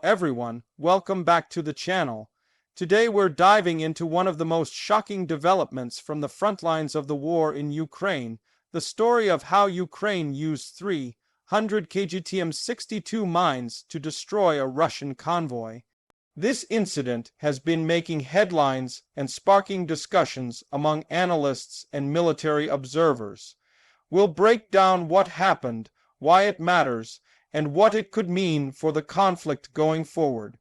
everyone, welcome back to the channel. Today we're diving into one of the most shocking developments from the front lines of the war in Ukraine, the story of how Ukraine used 300 kg TM-62 mines to destroy a Russian convoy. This incident has been making headlines and sparking discussions among analysts and military observers. We'll break down what happened, why it matters, and what it could mean for the conflict going forward.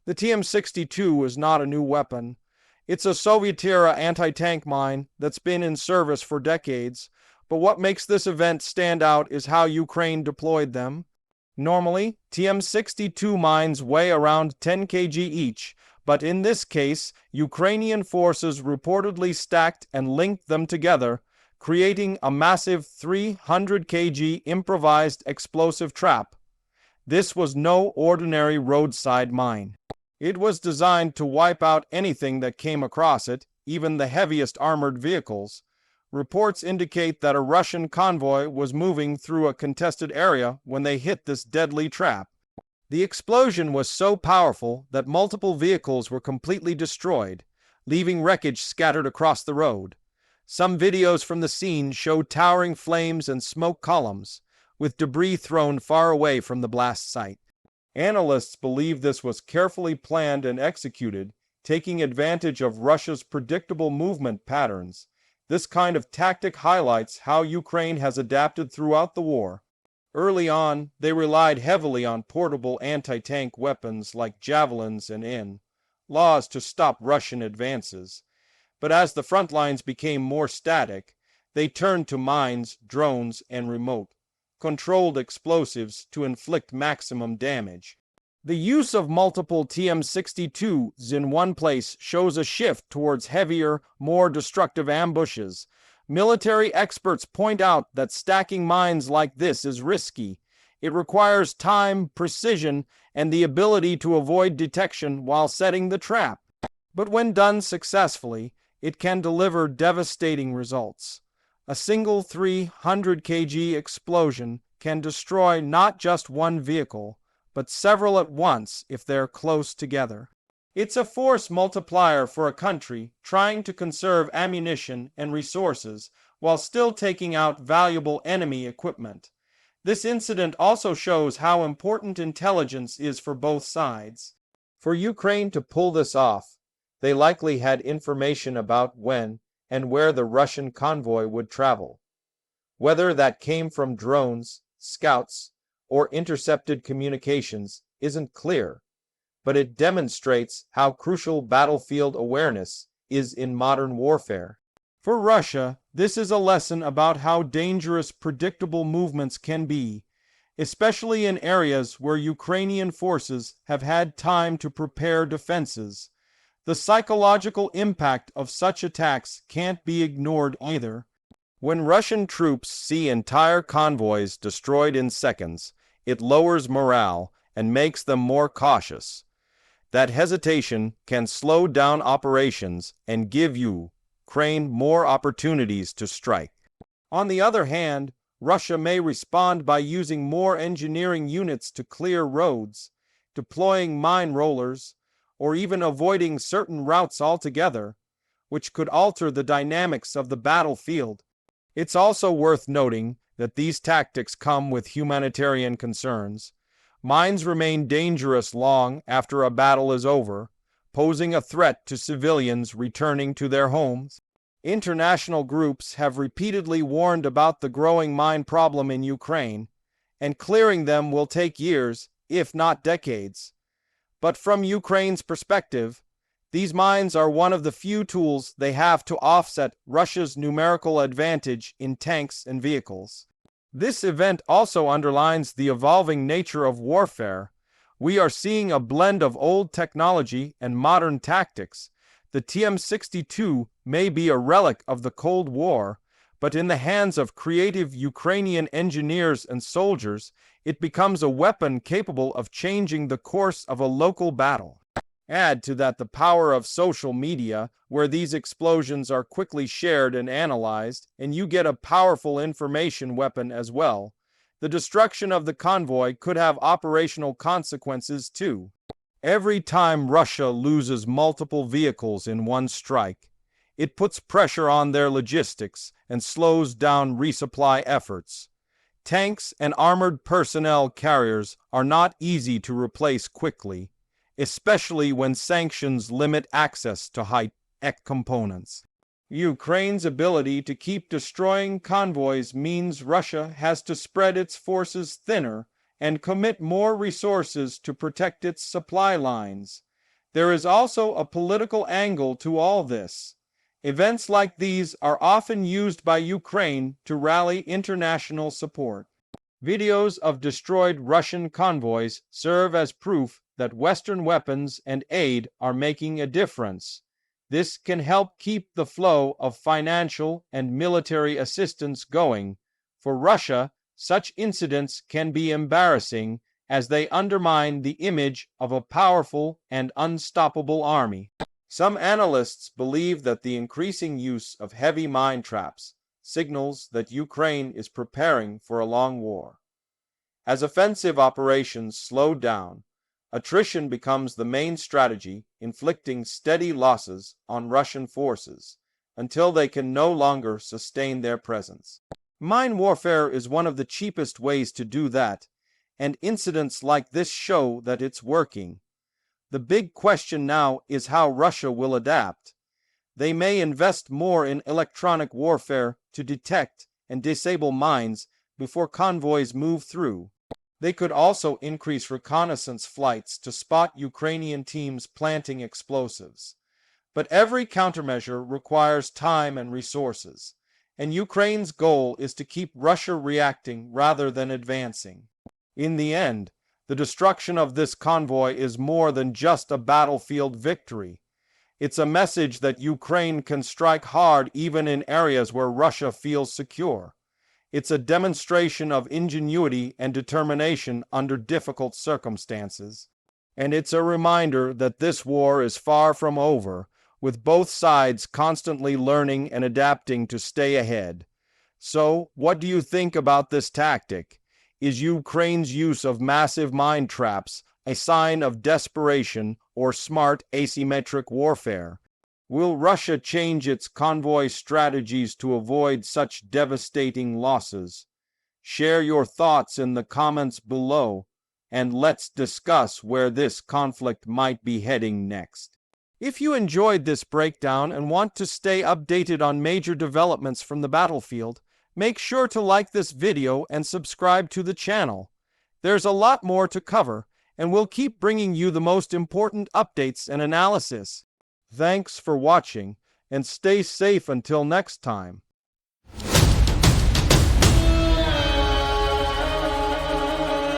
The TM-62 is not a new weapon. It's a Soviet-era anti-tank mine that's been in service for decades, but what makes this event stand out is how Ukraine deployed them. Normally, TM-62 mines weigh around 10 kg each, but in this case, Ukrainian forces reportedly stacked and linked them together, creating a massive 300 kg improvised explosive trap. This was no ordinary roadside mine. It was designed to wipe out anything that came across it, even the heaviest armored vehicles. Reports indicate that a Russian convoy was moving through a contested area when they hit this deadly trap. The explosion was so powerful that multiple vehicles were completely destroyed, leaving wreckage scattered across the road. Some videos from the scene show towering flames and smoke columns, with debris thrown far away from the blast site. Analysts believe this was carefully planned and executed, taking advantage of Russia's predictable movement patterns. This kind of tactic highlights how Ukraine has adapted throughout the war. Early on, they relied heavily on portable anti-tank weapons like javelins and laws to stop Russian advances. But as the front lines became more static, they turned to mines, drones, and remote controlled explosives to inflict maximum damage. The use of multiple TM-62s in one place shows a shift towards heavier, more destructive ambushes. Military experts point out that stacking mines like this is risky. It requires time, precision, and the ability to avoid detection while setting the trap. But when done successfully, it can deliver devastating results. A single 300 kg explosion can destroy not just one vehicle, but several at once if they're close together. It's a force multiplier for a country trying to conserve ammunition and resources while still taking out valuable enemy equipment. This incident also shows how important intelligence is for both sides. For Ukraine to pull this off, they likely had information about when and where the Russian convoy would travel. Whether that came from drones, scouts, or intercepted communications isn't clear, but it demonstrates how crucial battlefield awareness is in modern warfare. For Russia, this is a lesson about how dangerous predictable movements can be, especially in areas where Ukrainian forces have had time to prepare defenses. The psychological impact of such attacks can't be ignored either. When Russian troops see entire convoys destroyed in seconds, it lowers morale and makes them more cautious. That hesitation can slow down operations and give Ukraine more opportunities to strike. On the other hand, Russia may respond by using more engineering units to clear roads, deploying mine rollers, or even avoiding certain routes altogether, which could alter the dynamics of the battlefield. It's also worth noting that these tactics come with humanitarian concerns. Mines remain dangerous long after a battle is over, posing a threat to civilians returning to their homes. International groups have repeatedly warned about the growing mine problem in Ukraine, and clearing them will take years, if not decades. But from Ukraine's perspective, these mines are one of the few tools they have to offset Russia's numerical advantage in tanks and vehicles. This event also underlines the evolving nature of warfare. We are seeing a blend of old technology and modern tactics. The TM-62 may be a relic of the Cold War, but in the hands of creative Ukrainian engineers and soldiers, it becomes a weapon capable of changing the course of a local battle. Add to that the power of social media, where these explosions are quickly shared and analyzed, and you get a powerful information weapon as well. the destruction of the convoy could have operational consequences too. Every time Russia loses multiple vehicles in one strike, it puts pressure on their logistics and slows down resupply efforts. Tanks and armored personnel carriers are not easy to replace quickly, especially when sanctions limit access to high-tech components. Ukraine's ability to keep destroying convoys means Russia has to spread its forces thinner and commit more resources to protect its supply lines. There is also a political angle to all this. Events like these are often used by Ukraine to rally international support. Videos of destroyed Russian convoys serve as proof that Western weapons and aid are making a difference. This can help keep the flow of financial and military assistance going. For Russia, such incidents can be embarrassing as they undermine the image of a powerful and unstoppable army. Some analysts believe that the increasing use of heavy mine traps signals that Ukraine is preparing for a long war. As offensive operations slow down, attrition becomes the main strategy, inflicting steady losses on Russian forces until they can no longer sustain their presence. Mine warfare is one of the cheapest ways to do that, and incidents like this show that it's working. The big question now is how Russia will adapt. They may invest more in electronic warfare to detect and disable mines before convoys move through. They could also increase reconnaissance flights to spot Ukrainian teams planting explosives. But every countermeasure requires time and resources, and Ukraine's goal is to keep Russia reacting rather than advancing. In the end, the destruction of this convoy is more than just a battlefield victory. It's a message that Ukraine can strike hard even in areas where Russia feels secure. It's a demonstration of ingenuity and determination under difficult circumstances. And it's a reminder that this war is far from over, with both sides constantly learning and adapting to stay ahead. So, what do you think about this tactic? Is Ukraine's use of massive mine traps a sign of desperation or smart asymmetric warfare? Will Russia change its convoy strategies to avoid such devastating losses? Share your thoughts in the comments below, and let's discuss where this conflict might be heading next. If you enjoyed this breakdown and want to stay updated on major developments from the battlefield, make sure to like this video and subscribe to the channel. There's a lot more to cover, and we'll keep bringing you the most important updates and analysis. Thanks for watching, and stay safe until next time.